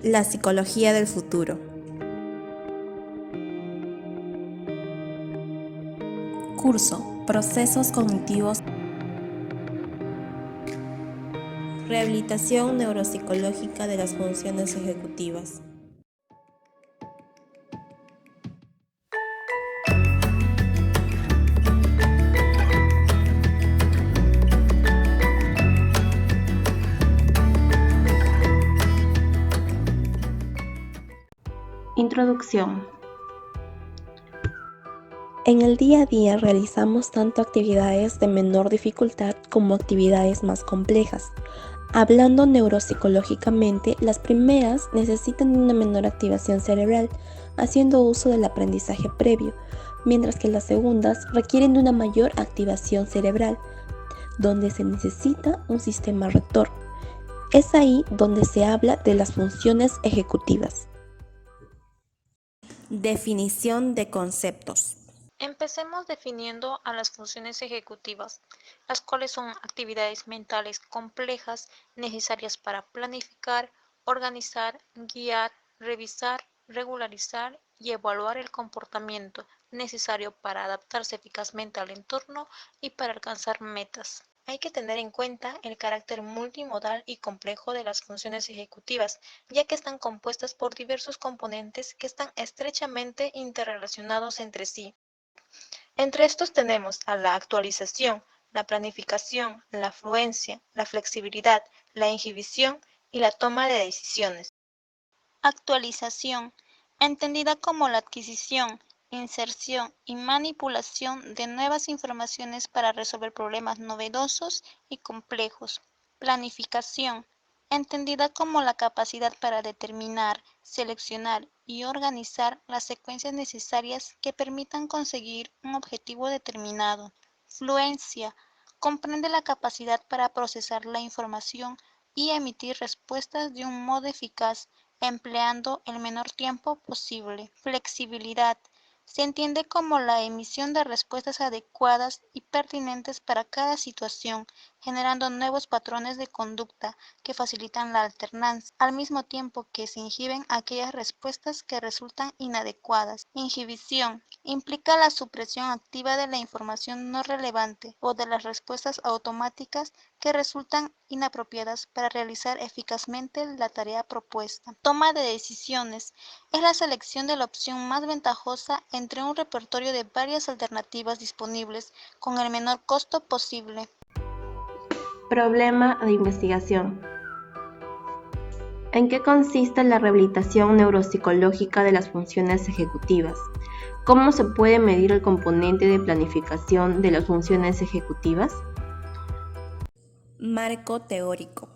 La psicología del futuro. Curso: Procesos cognitivos. Rehabilitación neuropsicológica de las funciones ejecutivas. Introducción. En el día a día realizamos tanto actividades de menor dificultad como actividades más complejas. Hablando neuropsicológicamente, las primeras necesitan una menor activación cerebral, haciendo uso del aprendizaje previo, mientras que las segundas requieren de una mayor activación cerebral, donde se necesita un sistema rector. Es ahí donde se habla de las funciones ejecutivas. Definición de conceptos. Empecemos definiendo a las funciones ejecutivas, las cuales son actividades mentales complejas necesarias para planificar, organizar, guiar, revisar, regularizar y evaluar el comportamiento necesario para adaptarse eficazmente al entorno y para alcanzar metas. Hay que tener en cuenta el carácter multimodal y complejo de las funciones ejecutivas, ya que están compuestas por diversos componentes que están estrechamente interrelacionados entre sí. Entre estos tenemos a la actualización, la planificación, la fluencia, la flexibilidad, la inhibición y la toma de decisiones. Actualización, entendida como la adquisición, inserción y manipulación de nuevas informaciones para resolver problemas novedosos y complejos. Planificación, entendida como la capacidad para determinar, seleccionar y organizar las secuencias necesarias que permitan conseguir un objetivo determinado. Fluencia, comprende la capacidad para procesar la información y emitir respuestas de un modo eficaz, empleando el menor tiempo posible. Flexibilidad, se entiende como la emisión de respuestas adecuadas y pertinentes para cada situación, generando nuevos patrones de conducta que facilitan la alternancia, al mismo tiempo que se inhiben aquellas respuestas que resultan inadecuadas. Inhibición implica la supresión activa de la información no relevante o de las respuestas automáticas que resultan inapropiadas para realizar eficazmente la tarea propuesta. Toma de decisiones es la selección de la opción más ventajosa entre un repertorio de varias alternativas disponibles con el menor costo posible. Problema de investigación. ¿En qué consiste la rehabilitación neuropsicológica de las funciones ejecutivas? ¿Cómo se puede medir el componente de planificación de las funciones ejecutivas? Marco teórico.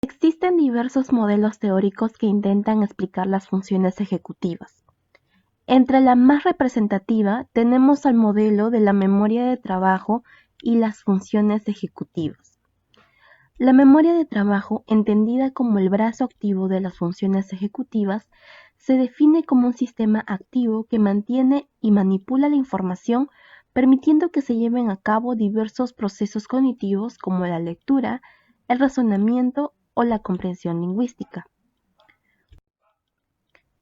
Existen diversos modelos teóricos que intentan explicar las funciones ejecutivas. Entre la más representativa tenemos al modelo de la memoria de trabajo y las funciones ejecutivas. La memoria de trabajo, entendida como el brazo activo de las funciones ejecutivas, se define como un sistema activo que mantiene y manipula la información, permitiendo que se lleven a cabo diversos procesos cognitivos como la lectura, el razonamiento o la comprensión lingüística.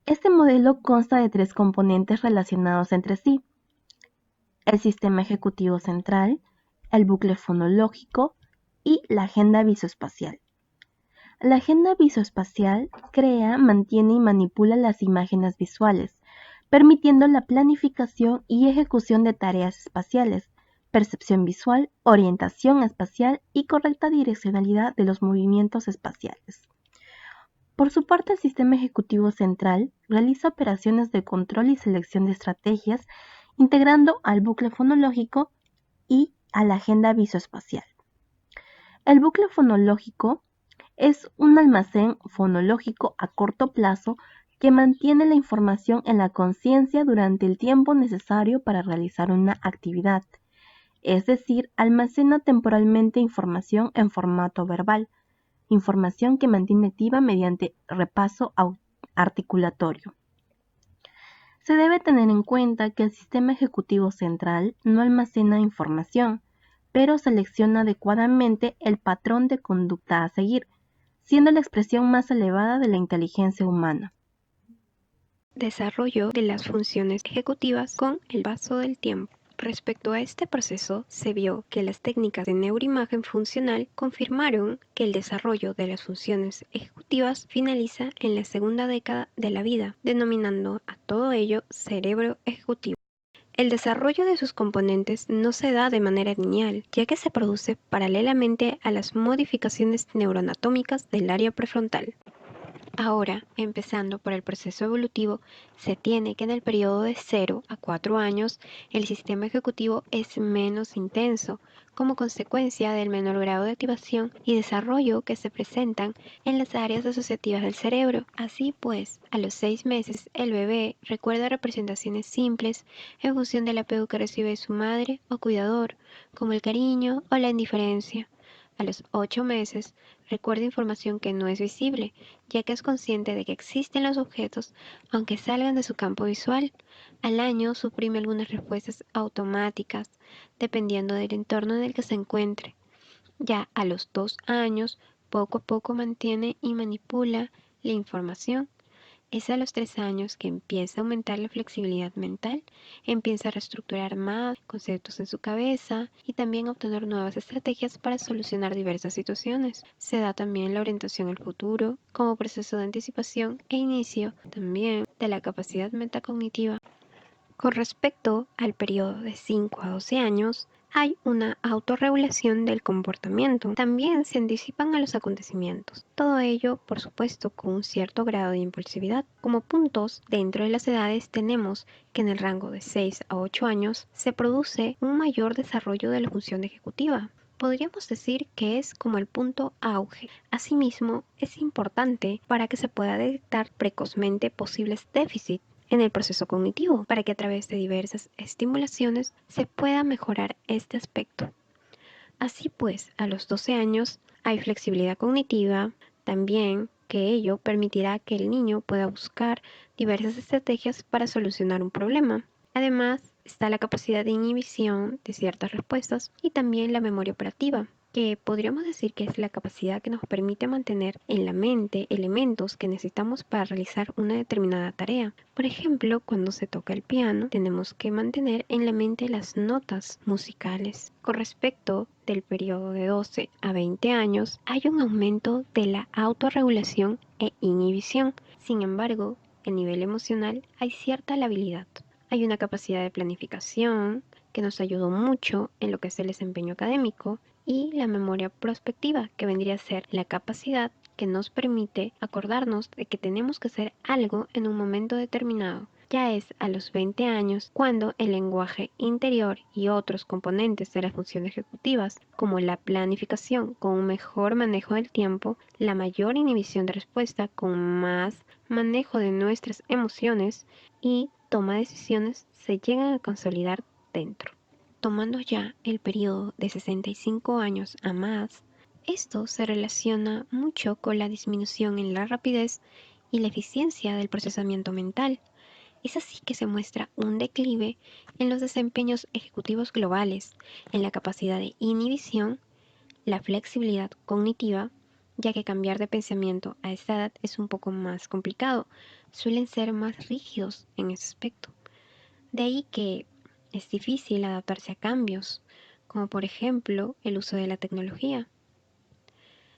Este modelo consta de tres componentes relacionados entre sí: el sistema ejecutivo central, el bucle fonológico y la agenda visoespacial. La agenda visoespacial crea, mantiene y manipula las imágenes visuales, permitiendo la planificación y ejecución de tareas espaciales, percepción visual, orientación espacial y correcta direccionalidad de los movimientos espaciales. Por su parte, el sistema ejecutivo central realiza operaciones de control y selección de estrategias, integrando al bucle fonológico y a la agenda visoespacial. El bucle fonológico es un almacén fonológico a corto plazo que mantiene la información en la conciencia durante el tiempo necesario para realizar una actividad, es decir, almacena temporalmente información en formato verbal, información que mantiene activa mediante repaso articulatorio. Se debe tener en cuenta que el sistema ejecutivo central no almacena información, pero selecciona adecuadamente el patrón de conducta a seguir, siendo la expresión más elevada de la inteligencia humana. Desarrollo de las funciones ejecutivas con el paso del tiempo. Respecto a este proceso, se vio que las técnicas de neuroimagen funcional confirmaron que el desarrollo de las funciones ejecutivas finaliza en la segunda década de la vida, denominando a todo ello cerebro ejecutivo. El desarrollo de sus componentes no se da de manera lineal, ya que se produce paralelamente a las modificaciones neuroanatómicas del área prefrontal. Ahora, empezando por el proceso evolutivo, se tiene que en el periodo de 0 a 4 años el sistema ejecutivo es menos intenso, como consecuencia del menor grado de activación y desarrollo que se presentan en las áreas asociativas del cerebro. Así pues, a los 6 meses el bebé recuerda representaciones simples en función del apego que recibe de su madre o cuidador, como el cariño o la indiferencia. A los 8 meses recuerda información que no es visible, ya que es consciente de que existen los objetos aunque salgan de su campo visual. Al año suprime algunas respuestas automáticas, dependiendo del entorno en el que se encuentre. Ya a los 2 años, poco a poco mantiene y manipula la información. Es a los 3 años que empieza a aumentar la flexibilidad mental, empieza a reestructurar más conceptos en su cabeza y también a obtener nuevas estrategias para solucionar diversas situaciones. Se da también la orientación al futuro como proceso de anticipación e inicio también de la capacidad metacognitiva. Con respecto al periodo de 5 a 12 años, hay una autorregulación del comportamiento. También se anticipan a los acontecimientos. Todo ello, por supuesto, con un cierto grado de impulsividad. Como puntos dentro de las edades tenemos que en el rango de 6 a 8 años se produce un mayor desarrollo de la función ejecutiva. Podríamos decir que es como el punto auge. Asimismo, es importante para que se pueda detectar precozmente posibles déficits en el proceso cognitivo, para que a través de diversas estimulaciones se pueda mejorar este aspecto. Así pues, a los 12 años hay flexibilidad cognitiva, también que ello permitirá que el niño pueda buscar diversas estrategias para solucionar un problema. Además, está la capacidad de inhibición de ciertas respuestas y también la memoria operativa, que podríamos decir que es la capacidad que nos permite mantener en la mente elementos que necesitamos para realizar una determinada tarea. Por ejemplo, cuando se toca el piano, tenemos que mantener en la mente las notas musicales. Con respecto del periodo de 12 a 20 años, hay un aumento de la autorregulación e inhibición. Sin embargo, a nivel emocional hay cierta labilidad. Hay una capacidad de planificación que nos ayudó mucho en lo que es el desempeño académico y la memoria prospectiva, que vendría a ser la capacidad que nos permite acordarnos de que tenemos que hacer algo en un momento determinado. Ya es a los 20 años cuando el lenguaje interior y otros componentes de las funciones ejecutivas, como la planificación con un mejor manejo del tiempo, la mayor inhibición de respuesta con más manejo de nuestras emociones y toma de decisiones, se llegan a consolidar dentro. Tomando ya el periodo de 65 años a más, esto se relaciona mucho con la disminución en la rapidez y la eficiencia del procesamiento mental. Es así que se muestra un declive en los desempeños ejecutivos globales, en la capacidad de inhibición, la flexibilidad cognitiva, ya que cambiar de pensamiento a esta edad es un poco más complicado, suelen ser más rígidos en ese aspecto. De ahí que es difícil adaptarse a cambios, como por ejemplo el uso de la tecnología.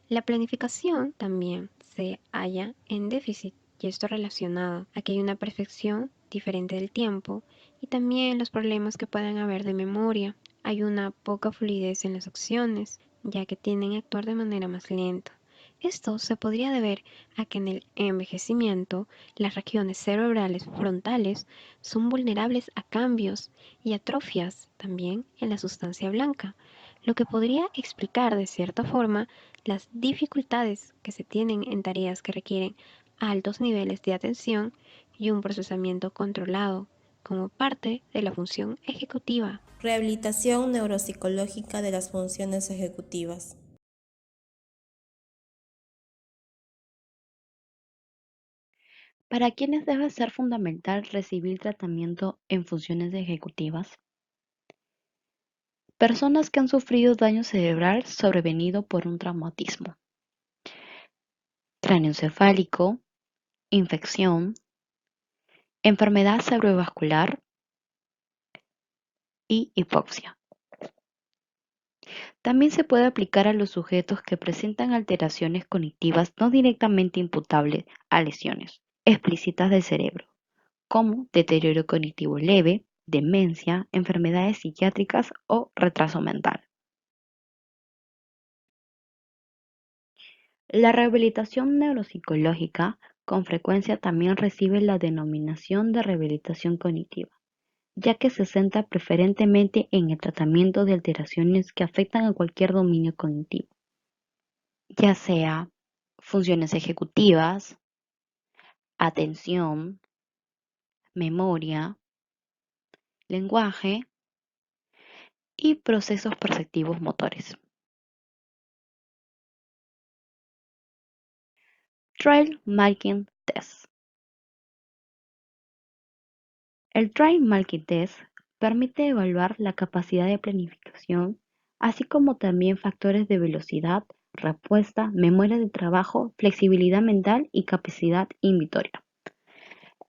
La planificación también se halla en déficit y esto relacionado a que hay una percepción diferente del tiempo y también los problemas que pueden haber de memoria. Hay una poca fluidez en las acciones, ya que tienden a actuar de manera más lenta. Esto se podría deber a que en el envejecimiento las regiones cerebrales frontales son vulnerables a cambios y atrofias también en la sustancia blanca, lo que podría explicar de cierta forma las dificultades que se tienen en tareas que requieren altos niveles de atención y un procesamiento controlado como parte de la función ejecutiva. Rehabilitación neuropsicológica de las funciones ejecutivas. ¿Para quiénes debe ser fundamental recibir tratamiento en funciones ejecutivas? Personas que han sufrido daño cerebral sobrevenido por un traumatismo. cráneoencefálico, infección, enfermedad cerebrovascular y hipoxia. También se puede aplicar a los sujetos que presentan alteraciones cognitivas no directamente imputables a lesiones explícitas del cerebro, como deterioro cognitivo leve, demencia, enfermedades psiquiátricas o retraso mental. La rehabilitación neuropsicológica con frecuencia también recibe la denominación de rehabilitación cognitiva, ya que se centra preferentemente en el tratamiento de alteraciones que afectan a cualquier dominio cognitivo, ya sea funciones ejecutivas, atención, memoria, lenguaje y procesos perceptivos motores. Trial Making Test. El Trial Making Test permite evaluar la capacidad de planificación, así como también factores de velocidad, respuesta, memoria de trabajo, flexibilidad mental y capacidad inhibitoria.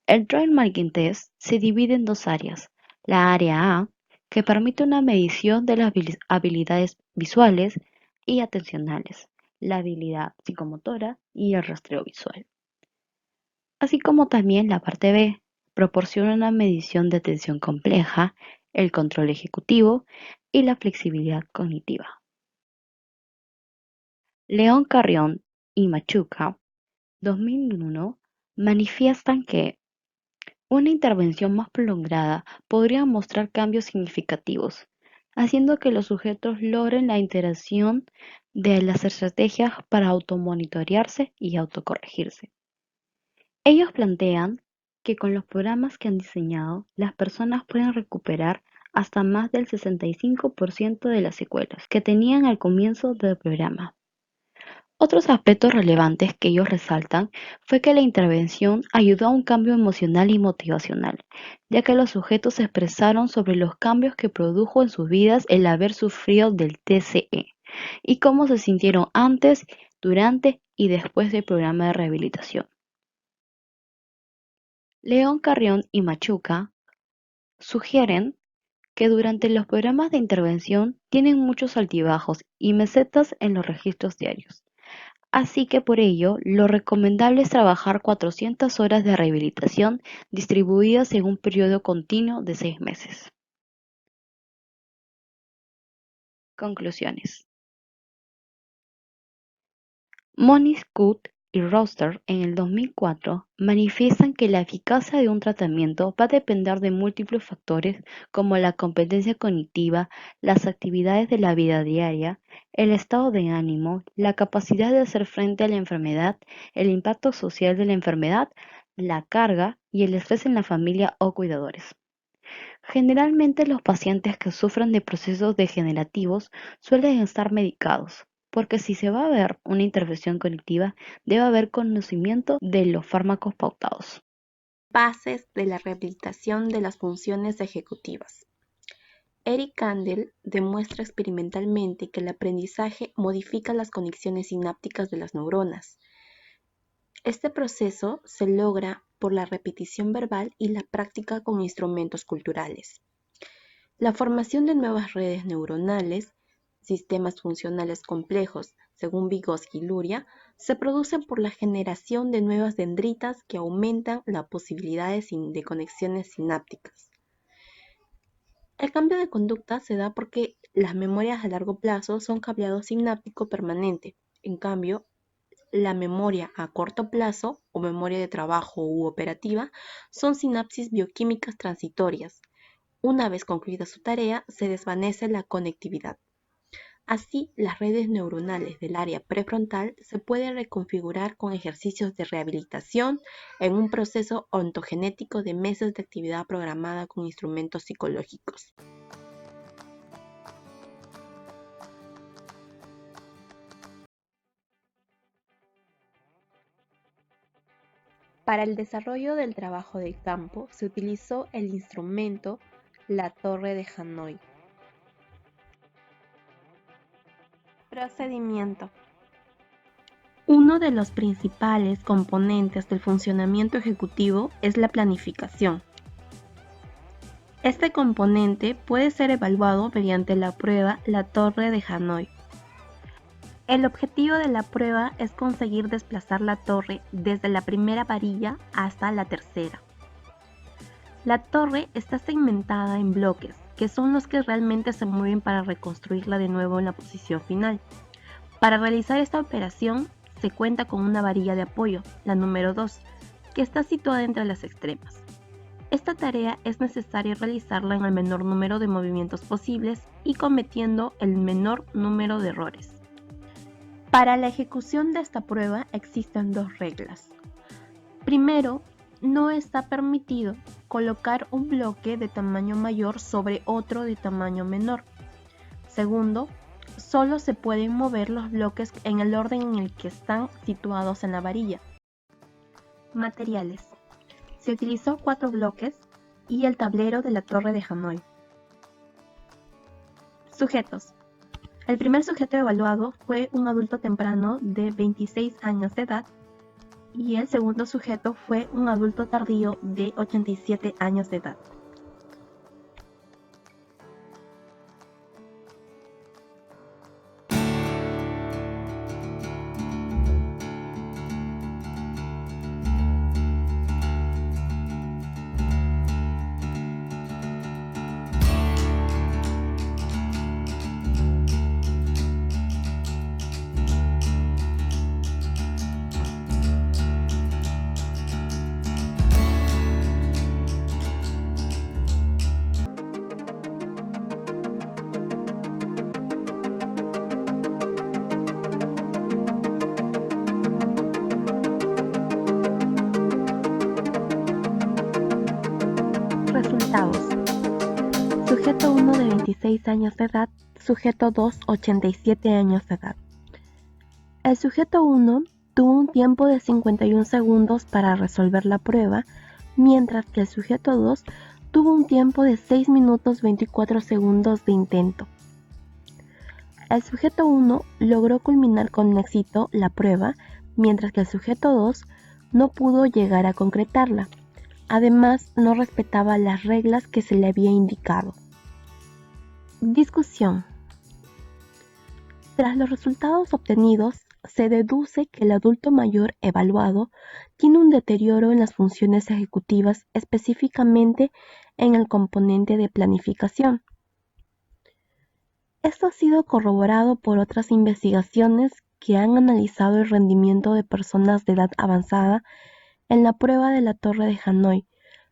El Trial Making Test se divide en dos áreas. La área A, que permite una medición de las habilidades visuales y atencionales, la habilidad psicomotora y el rastreo visual. Así como también la parte B, proporciona una medición de atención compleja, el control ejecutivo y la flexibilidad cognitiva. León Carrión y Machuca, 2001, manifiestan que una intervención más prolongada podría mostrar cambios significativos, haciendo que los sujetos logren la interacción de las estrategias para automonitorearse y autocorregirse. Ellos plantean que con los programas que han diseñado, las personas pueden recuperar hasta más del 65% de las secuelas que tenían al comienzo del programa. Otros aspectos relevantes que ellos resaltan fue que la intervención ayudó a un cambio emocional y motivacional, ya que los sujetos expresaron sobre los cambios que produjo en sus vidas el haber sufrido del TCE y cómo se sintieron antes, durante y después del programa de rehabilitación. León Carrión y Machuca sugieren que durante los programas de intervención tienen muchos altibajos y mesetas en los registros diarios. Así que por ello, lo recomendable es trabajar 400 horas de rehabilitación distribuidas en un periodo continuo de 6 meses. Conclusiones. Moniz, Kut y Roster en el 2004 manifiestan que la eficacia de un tratamiento va a depender de múltiples factores como la competencia cognitiva, las actividades de la vida diaria, el estado de ánimo, la capacidad de hacer frente a la enfermedad, el impacto social de la enfermedad, la carga y el estrés en la familia o cuidadores. Generalmente los pacientes que sufren de procesos degenerativos suelen estar medicados, porque si se va a ver una intervención cognitiva, debe haber conocimiento de los fármacos pautados. Bases de la rehabilitación de las funciones ejecutivas. Eric Kandel demuestra experimentalmente que el aprendizaje modifica las conexiones sinápticas de las neuronas. Este proceso se logra por la repetición verbal y la práctica con instrumentos culturales. La formación de nuevas redes neuronales, sistemas funcionales complejos, según Vygotsky y Luria, se producen por la generación de nuevas dendritas que aumentan las posibilidades de conexiones sinápticas. El cambio de conducta se da porque las memorias a largo plazo son cableado sináptico permanente. En cambio, la memoria a corto plazo o memoria de trabajo u operativa son sinapsis bioquímicas transitorias. Una vez concluida su tarea, se desvanece la conectividad. Así, las redes neuronales del área prefrontal se pueden reconfigurar con ejercicios de rehabilitación en un proceso ontogenético de meses de actividad programada con instrumentos psicológicos. Para el desarrollo del trabajo de campo se utilizó el instrumento La Torre de Hanoi. Procedimiento. Uno de los principales componentes del funcionamiento ejecutivo es la planificación. Este componente puede ser evaluado mediante la prueba La Torre de Hanói. El objetivo de la prueba es conseguir desplazar la torre desde la primera varilla hasta la tercera. La torre está segmentada en bloques, que son los que realmente se mueven para reconstruirla de nuevo en la posición final. Para realizar esta operación, se cuenta con una varilla de apoyo, la número 2, que está situada entre las extremas. Esta tarea es necesario realizarla en el menor número de movimientos posibles y cometiendo el menor número de errores. Para la ejecución de esta prueba existen dos reglas. Primero, no está permitido colocar un bloque de tamaño mayor sobre otro de tamaño menor. Segundo, solo se pueden mover los bloques en el orden en el que están situados en la varilla. Materiales. Se utilizó 4 bloques y el tablero de la Torre de Hanói. Sujetos. El primer sujeto evaluado fue un adulto temprano de 26 años de edad y el segundo sujeto fue un adulto tardío de 87 años de edad. Resultados. Sujeto 1 de 26 años de edad, sujeto 2 87 años de edad. El sujeto 1 tuvo un tiempo de 51 segundos para resolver la prueba, mientras que el sujeto 2 tuvo un tiempo de 6 minutos 24 segundos de intento. El sujeto 1 logró culminar con éxito la prueba, mientras que el sujeto 2 no pudo llegar a concretarla. Además, no respetaba las reglas que se le había indicado. Discusión. Tras los resultados obtenidos, se deduce que el adulto mayor evaluado tiene un deterioro en las funciones ejecutivas, específicamente en el componente de planificación. Esto ha sido corroborado por otras investigaciones que han analizado el rendimiento de personas de edad avanzada en la prueba de la Torre de Hanói,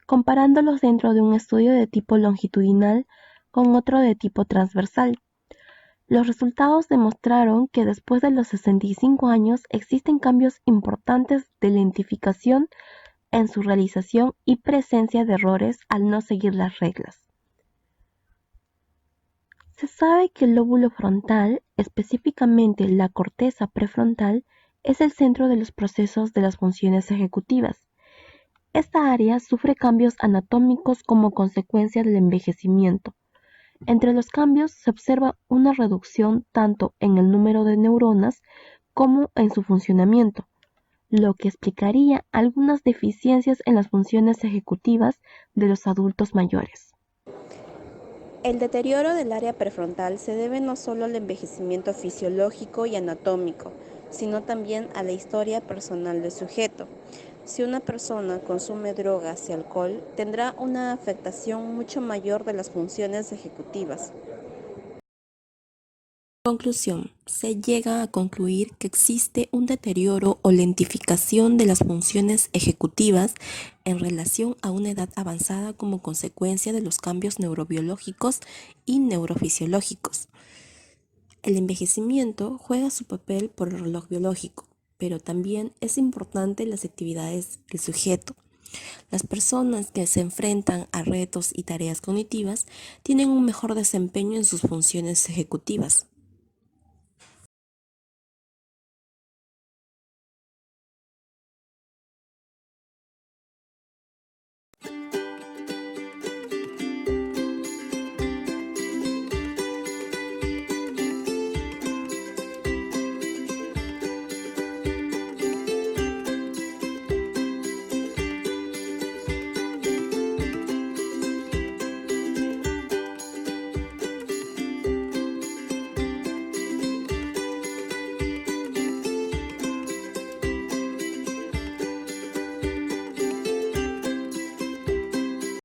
comparándolos dentro de un estudio de tipo longitudinal con otro de tipo transversal. Los resultados demostraron que después de los 65 años existen cambios importantes de lentificación en su realización y presencia de errores al no seguir las reglas. Se sabe que el lóbulo frontal, específicamente la corteza prefrontal, es el centro de los procesos de las funciones ejecutivas. Esta área sufre cambios anatómicos como consecuencia del envejecimiento. Entre los cambios se observa una reducción tanto en el número de neuronas como en su funcionamiento, lo que explicaría algunas deficiencias en las funciones ejecutivas de los adultos mayores. El deterioro del área prefrontal se debe no solo al envejecimiento fisiológico y anatómico, sino también a la historia personal del sujeto. Si una persona consume drogas y alcohol, tendrá una afectación mucho mayor de las funciones ejecutivas. Conclusión, se llega a concluir que existe un deterioro o lentificación de las funciones ejecutivas en relación a una edad avanzada como consecuencia de los cambios neurobiológicos y neurofisiológicos. El envejecimiento juega su papel por el reloj biológico, pero también es importante las actividades del sujeto. Las personas que se enfrentan a retos y tareas cognitivas tienen un mejor desempeño en sus funciones ejecutivas.